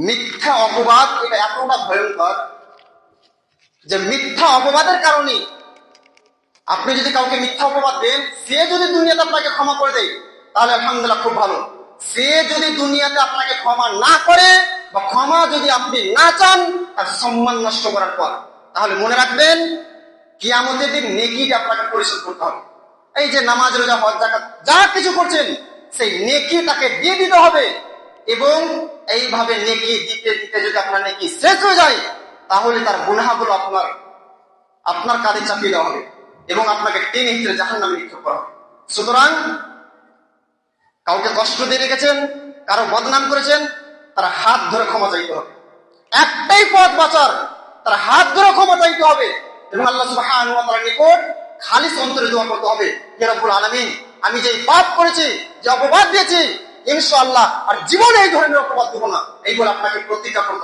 মিথ্যা অপবাদ এটা এতটা ভয়ঙ্কর যে মিথ্যা অপবাদের কারণে আপনি যদি কাউকে মিথ্যা অপবাদ দেন, সে যদি দুনিয়াতে আপনাকে ক্ষমা করে দেয় তাহলে আলহামদুলিল্লাহ, খুব ভালো। সে যদি দুনিয়াতে আপনাকে ক্ষমা না করে বা ক্ষমা যদি আপনি না চান তার সম্মান নষ্ট করার পর, তাহলে মনে রাখবেন কিয়ামতের দিন নেকিটা আপনাকে পরিশোধ করতে হবে। এই যে নামাজ, রোজা, হজ, যাকাত যা কিছু করছেন সেই নেকি তাকে দিয়ে দিতে হবে। এবং এইভাবে নেকি দিতে দিতে যদি আপনার নেকি শেষ হয়ে যায় তাহলে তার গুনাহগুলো আপনার কাঁধে চাপিয়ে দেওয়া হবে এবং আপনাকে টেনে হিচড়ে জাহান্নামে নিক্ষেপ করা হবে। সুতরাং কাউকে কষ্ট দিয়ে রেখেছেন, কারো বদনাম করেছেন, তার হাত ধরে ক্ষমা চাইতে হবে। একটাই পথ বাঁচার, তার হাত ধরে ক্ষমা চাইতে হবে এবং আল্লাহ সুবহানাহু ওয়া তাআলার নিকট খালিস অন্তরে দোয়া করতে হবে, হে রব্বুল আলামিন, আমি যে পাপ করেছি, যে অপবাদ দিয়েছি, ইনশাআল্লাহ আর জীবনে এই ধরনের অপবাদ দেব না, এই বলে আপনাকে প্রতিজ্ঞা করতে হবে।